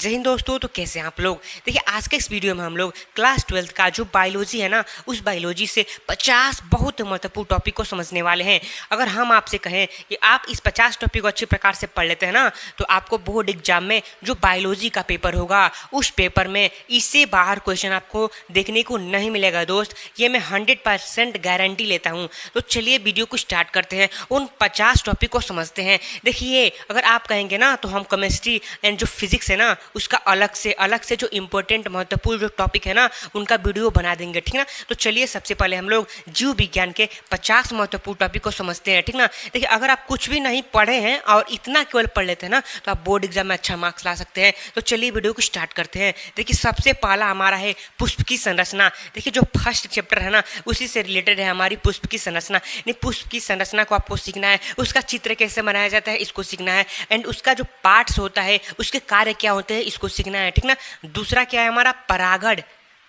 जय हिंद दोस्तों। तो कैसे हैं आप लोग। देखिए आज के इस वीडियो में हम लोग क्लास 12th का जो बायोलॉजी है ना, उस बायोलॉजी से 50 बहुत महत्वपूर्ण टॉपिक को समझने वाले हैं। अगर हम आपसे कहें कि आप इस 50 टॉपिक को अच्छी प्रकार से पढ़ लेते हैं ना, तो आपको बोर्ड एग्जाम में जो बायोलॉजी का पेपर होगा उस पेपर में इससे बाहर क्वेश्चन आपको देखने को नहीं मिलेगा दोस्त। ये मैं 100% गारंटी लेता हूँ। तो चलिए वीडियो को स्टार्ट करते हैं, उन 50 टॉपिक को समझते हैं। देखिए अगर आप कहेंगे ना तो हम केमिस्ट्री एंड जो फिजिक्स है ना उसका अलग से जो इम्पोर्टेंट महत्वपूर्ण जो टॉपिक है ना उनका वीडियो बना देंगे, ठीक ना। तो चलिए सबसे पहले हम लोग जीव विज्ञान के 50 महत्वपूर्ण टॉपिक को समझते हैं, ठीक ना। देखिए अगर आप कुछ भी नहीं पढ़े हैं और इतना केवल पढ़ लेते हैं ना तो आप बोर्ड एग्जाम में अच्छा मार्क्स ला सकते हैं। तो चलिए वीडियो को स्टार्ट करते हैं। देखिए सबसे पहला हमारा है पुष्प की संरचना। देखिए जो फर्स्ट चैप्टर है ना उसी से रिलेटेड है हमारी पुष्प की संरचना। नहीं, पुष्प की संरचना को आपको सीखना है, उसका चित्र कैसे बनाया जाता है इसको सीखना है, एंड उसका जो पार्ट्स होता है उसके कार्य क्या होते हैं इसको सीखना है, ठीक ना। दूसरा क्या है हमारा परागण।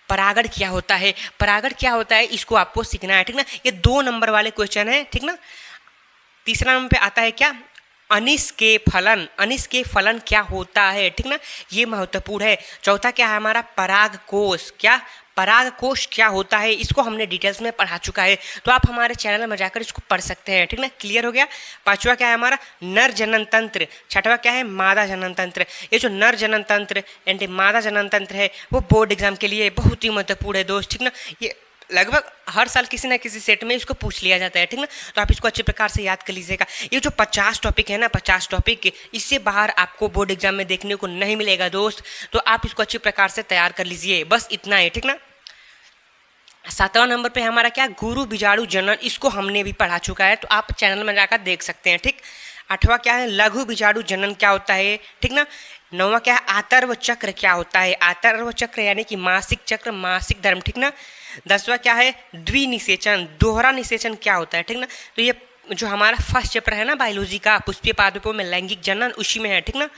परागण क्या होता है, परागण क्या होता है इसको आपको सीखना है, ठीक ना। ये 2 नंबर वाले क्वेश्चन है, ठीक ना। तीसरा नंबर पे आता है क्या, अनिश के फलन। अनिश के फलन क्या होता है, ठीक ना, ये महत्वपूर्ण है। चौथा क्या है हमारा परागकोश। क्या परागकोश क्या होता है इसको हमने डिटेल्स में पढ़ा चुका है, तो आप हमारे चैनल में जाकर इसको पढ़ सकते हैं, ठीक ना। क्लियर हो गया। पांचवा क्या है हमारा नर जनन तंत्र। छठवा क्या है मादा जनन तंत्र। ये जो नर जनन तंत्र एंड मादा जनन तंत्र है वो बोर्ड एग्जाम के लिए बहुत ही महत्वपूर्ण है दोस्त, ठीक ना। ये लगभग हर साल किसी ना किसी सेट में इसको पूछ लिया जाता है, ठीक ना। तो आप इसको अच्छे प्रकार से याद कर लीजिएगा। ये जो 50 टॉपिक है ना, 50 टॉपिक इससे बाहर आपको बोर्ड एग्जाम में देखने को नहीं मिलेगा दोस्त। तो आप इसको अच्छी प्रकार से तैयार कर लीजिए, बस इतना है, ठीक ना। 7वां नंबर पे हमारा क्या गुरु बीजाणु जनन, इसको हमने भी पढ़ा चुका है, तो आप चैनल में जाकर देख सकते हैं, ठीक। 8वां क्या है लघु बीजाणु जनन क्या होता है, ठीक ना। 9वां क्या है आतर्व चक्र क्या होता है। आतर्व चक्र यानी कि मासिक चक्र, मासिक धर्म, ठीक ना। 10वां क्या है द्विनिषेचन, दोहरा निषेचन क्या होता है, ठीक ना। तो ये जो हमारा फर्स्ट चैप्टर है ना बायोलॉजी का पुष्पीय पादपों में लैंगिक जनन उसी में है, ठीक ना।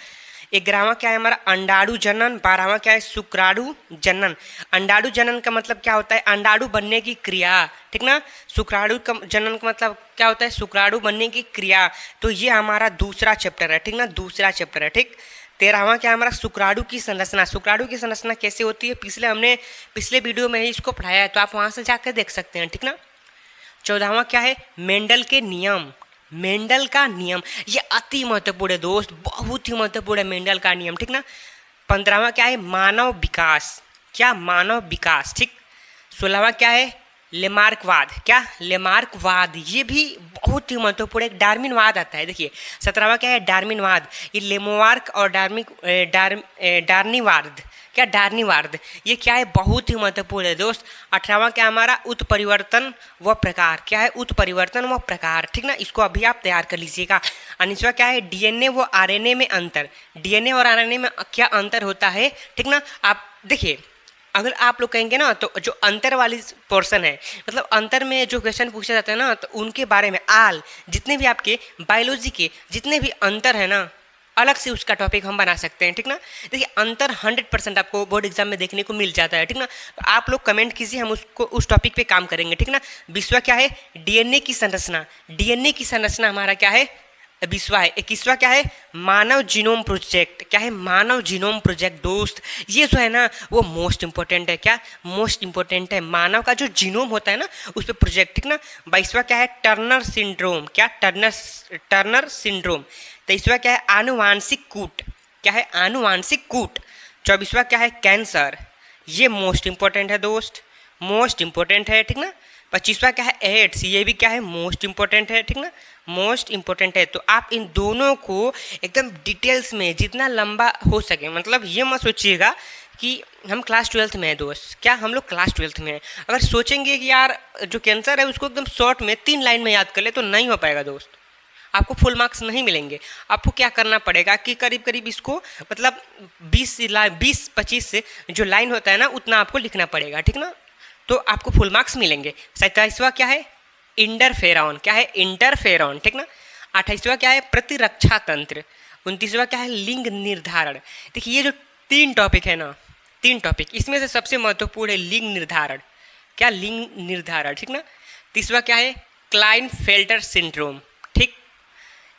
11वां क्या है हमारा अंडाणु जनन। 12वां क्या है शुक्राणु जनन। अंडाणु जनन का मतलब क्या होता है अंडाणु बनने की क्रिया, ठीक ना। शुक्राणु का जनन का मतलब क्या होता है शुक्राणु बनने की क्रिया। तो ये हमारा दूसरा चैप्टर है, ठीक ना, दूसरा चैप्टर है, ठीक। 13वां क्या है हमारा शुक्राणु की संरचना। शुक्राणु की संरचना कैसे होती है हमने पिछले वीडियो में ही इसको पढ़ाया है, तो आप वहां से जाकर देख सकते हैं, ठीक ना। 14वां क्या है मेंडल के नियम। मेंडल का नियम ये अति महत्वपूर्ण है दोस्त, बहुत ही महत्वपूर्ण है मेंडल का नियम, ठीक ना। 15वां क्या है मानव विकास। क्या मानव विकास, ठीक। 16वां क्या है लेमार्कवाद। क्या लेमार्कवाद, ये भी बहुत ही महत्वपूर्ण एक डार्विनवाद आता है। देखिए 17वां क्या है डार्विनवाद। ये लेमोवार्क और डार्निवाद, क्या डार्निवाद, ये क्या है बहुत ही महत्वपूर्ण है दोस्त। 18वां क्या हमारा उत्परिवर्तन व प्रकार। क्या है उत्परिवर्तन व प्रकार, ठीक ना, इसको अभी आप तैयार कर लीजिएगा। 19वां क्या है डीएनए व आरएनए में अंतर। डीएनए और आरएनए में क्या अंतर होता है, ठीक ना। आप देखिए अगर आप लोग कहेंगे ना तो जो अंतर वाली पोर्शन है, मतलब अंतर में जो क्वेश्चन पूछे जाते हैं ना तो उनके बारे में जितने भी आपके बायोलॉजी के जितने भी अंतर है ना अलग से उसका टॉपिक हम बना सकते हैं, ठीक ना। देखिए अंतर 100% आपको बोर्ड एग्जाम में देखने को मिल जाता है, ठीक ना। तो आप लोग कमेंट कीजिए, हम उसको उस टॉपिक पे काम करेंगे, ठीक ना। 20वां क्या है डीएनए की संरचना। डीएनए की संरचना हमारा क्या है 20वां है। 21वां क्या है मानव जीनोम प्रोजेक्ट। क्या है मानव जीनोम प्रोजेक्ट दोस्त, ये जो है ना वो मोस्ट इंपॉर्टेंट है। क्या मोस्ट इंपॉर्टेंट है, मानव का जो जीनोम होता है ना उस पर प्रोजेक्ट, ठीक ना। 22वां क्या है टर्नर सिंड्रोम। क्या टर्नर सिंड्रोम। 23वां क्या है आनुवांशिक कूट। क्या है आनुवांशिक कूट। 24वां क्या है कैंसर, ये मोस्ट इंपॉर्टेंट है दोस्त, मोस्ट इंपॉर्टेंट है, ठीक ना। 25वां क्या है एड्स, ये भी क्या है मोस्ट इंपॉर्टेंट है, ठीक ना, मोस्ट इंपॉर्टेंट है। तो आप इन दोनों को एकदम डिटेल्स में जितना लंबा हो सके, मतलब ये मत सोचिएगा कि हम क्लास 12th में है दोस्त। क्या हम लोग क्लास 12th में हैं, अगर सोचेंगे कि यार जो कैंसर है उसको एकदम शॉर्ट में 3 लाइन में याद कर ले तो नहीं हो पाएगा दोस्त, आपको फुल मार्क्स नहीं मिलेंगे। आपको क्या करना पड़ेगा कि करीब करीब इसको मतलब 20-25 से जो लाइन होता है ना उतना आपको लिखना पड़ेगा, ठीक ना, तो आपको फुल मार्क्स मिलेंगे। 27वां क्या है इंटरफेरॉन। क्या है इंटरफेरॉन, ठीक ना। 28वां क्या है प्रतिरक्षा तंत्र। 29वां क्या है लिंग निर्धारण। देखिए ये जो 3 टॉपिक है ना, 3 टॉपिक इसमें से सबसे महत्वपूर्ण है लिंग निर्धारण। क्या लिंग निर्धारण, ठीक ना। 30वां क्या है क्लाइनफेल्टर सिंड्रोम, ठीक।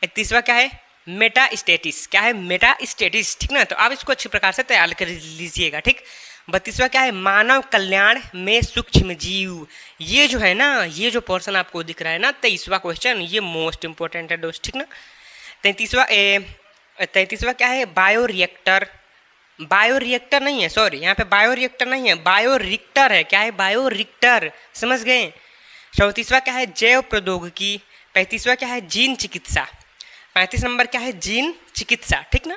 31वां क्या है मेटास्टेटिस, क्या है मेटास्टेटिस, ठीक ना। तो आप इसको अच्छी प्रकार से तैयार कर लीजिएगा, ठीक। 32वां क्या है मानव कल्याण में सूक्ष्म जीव। ये जो है ना, ये जो पोर्शन आपको दिख रहा है ना, 23वां क्वेश्चन, ये मोस्ट इंपॉर्टेंट है दोस्त, ठीक ना। 33वां क्या है बायो रिएक्टर, बायो रिएक्टर नहीं है, सॉरी यहाँ पे बायो रिएक्टर नहीं है, बायो रिक्टर है। क्या है बायो रिक्टर, समझ गए। 34वां क्या है जैव प्रौद्योगिकी। 35वां क्या है जीन चिकित्सा। 35 नंबर क्या है जीन चिकित्सा, ठीक ना।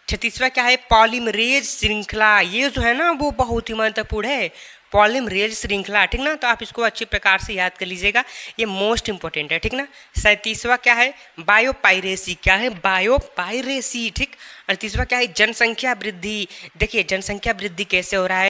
36वां क्या है पॉलीमरेज श्रृंखला। ये जो है ना वो बहुत ही महत्वपूर्ण है, पॉलीमरेज श्रृंखला, ठीक ना। तो आप इसको अच्छी प्रकार से याद कर लीजिएगा, ये मोस्ट इंपॉर्टेंट है, ठीक ना। 37वां क्या है बायोपायरेसी। क्या है बायोपायरेसी, ठीक। 38वां क्या है जनसंख्या वृद्धि। देखिए जनसंख्या वृद्धि कैसे हो रहा है,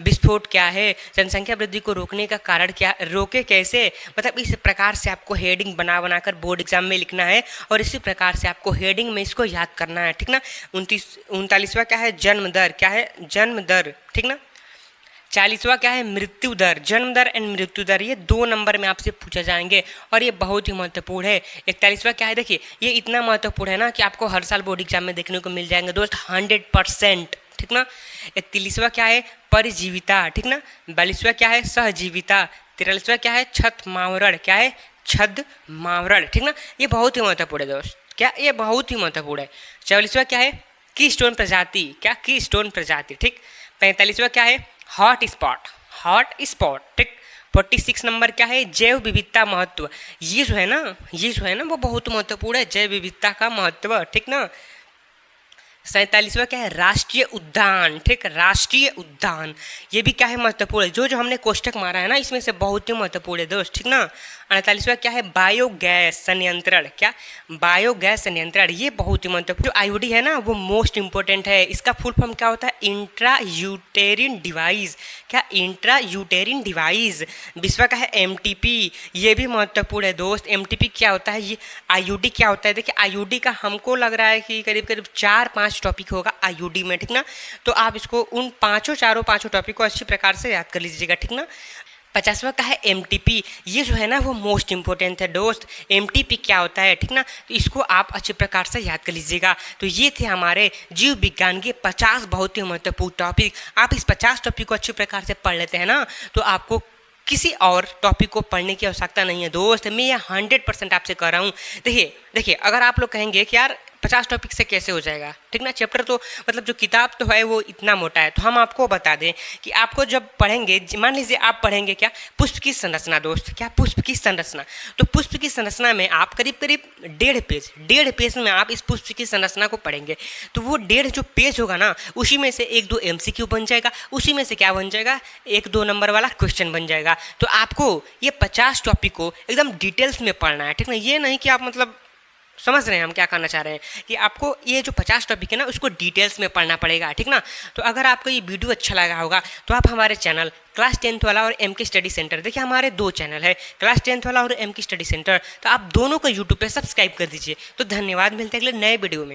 विस्फोट क्या है, जनसंख्या वृद्धि को रोकने का कारण क्या, रोके कैसे, मतलब इस प्रकार से आपको हेडिंग बना बनाकर बोर्ड एग्जाम में लिखना है और इसी प्रकार से आपको हेडिंग में इसको याद करना है, ठीक ना। 39वां क्या है जन्म दर। क्या है जन्म दर, ठीक ना। 40वां क्या है मृत्यु दर। जन्म दर एंड मृत्यु दर ये 2 नंबर में आपसे पूछे जाएंगे और ये बहुत ही महत्वपूर्ण है। 41वां क्या है देखिए ये इतना महत्वपूर्ण है ना कि आपको हर साल बोर्ड एग्जाम में देखने को मिल जाएंगे दोस्त 100%, ठीक ना। 41वां क्या है परिजीविता, ठीक ना। 42वां क्या है सहजीविता। 43वां क्या है छत मावरण। क्या है छद मावरण, ठीक ना। ये बहुत ही महत्वपूर्ण है दोस्त, क्या ये बहुत ही महत्वपूर्ण है। 44वां क्या है की स्टोन प्रजाति। क्या की स्टोन प्रजाति, ठीक। 45वां क्या है हॉट स्पॉट, हॉट स्पॉट, ठीक। 46 नंबर क्या है जैव विविधता महत्व। ये जो है ना वो बहुत महत्वपूर्ण है, जैव विविधता का महत्व, ठीक ना। 47वां क्या है राष्ट्रीय उद्यान, ठीक। राष्ट्रीय उद्यान ये भी क्या है महत्वपूर्ण है, जो जो हमने कोष्टक मारा है ना इसमें से बहुत ही महत्वपूर्ण है दोस्त, ठीक ना। 48वां क्या है बायोगैस संयंत्रण। क्या बायोगैस संयंत्रण ये बहुत ही महत्वपूर्ण। जो आईयूडी है ना वो मोस्ट इंपॉर्टेंट है, इसका फुल फॉर्म क्या होता है इंट्रा यूटेरिन डिवाइस। क्या इंट्रा यूटेरिन डिवाइस। 20वां का है एमटीपी, ये भी महत्वपूर्ण है दोस्त। एमटीपी क्या होता है, ये आईयूडी क्या होता है। देखिए आईयूडी का हमको लग रहा है कि करीब करीब 4-5 टॉपिक होगा आईयूडी में, ठीक ना। तो आप इसको उन चारों पांचों टॉपिक को अच्छी प्रकार से याद कर लीजिएगा, ठीक ना। 50वां का है एमटीपी, ये जो है ना वो मोस्ट इंपॉर्टेंट है दोस्त। एमटीपी क्या होता है, ठीक ना। तो इसको आप अच्छे प्रकार से याद कर लीजिएगा। तो ये थे हमारे जीव विज्ञान के 50 बहुत ही महत्वपूर्ण टॉपिक। आप इस 50 टॉपिक को अच्छी प्रकार से पढ़ लेते हैं ना तो आपको किसी और टॉपिक को पढ़ने की आवश्यकता नहीं है दोस्त, मैं ये 100% आपसे कह रहा हूँ। देखिए अगर आप लोग कहेंगे कि यार 50 टॉपिक से कैसे हो जाएगा, ठीक ना। चैप्टर तो मतलब जो किताब तो है वो इतना मोटा है, तो हम आपको बता दें कि आपको जब पढ़ेंगे, मान लीजिए आप पढ़ेंगे क्या पुष्प की संरचना दोस्त। क्या पुष्प की संरचना, तो पुष्प की संरचना में आप करीब करीब 1.5 पेज में आप इस पुष्प की संरचना को पढ़ेंगे। तो वो 1.5 जो पेज होगा ना उसी में से 1-2 MCQ बन जाएगा, उसी में से क्या बन जाएगा 1-2 नंबर वाला क्वेश्चन बन जाएगा। तो आपको ये 50 टॉपिक को एकदम डिटेल्स में पढ़ना है, ठीक ना। ये नहीं कि आप मतलब समझ रहे हैं हम क्या करना चाह रहे हैं कि आपको ये जो 50 टॉपिक है ना उसको डिटेल्स में पढ़ना पड़ेगा, ठीक ना। तो अगर आपको ये वीडियो अच्छा लगा होगा तो आप हमारे चैनल क्लास 10th वाला और MK स्टडी सेंटर, देखिए हमारे 2 चैनल है क्लास 10th वाला और MK स्टडी सेंटर, तो आप दोनों को यूट्यूब पे सब्सक्राइब कर दीजिए। तो धन्यवाद, मिलते हैं अगले नए वीडियो में।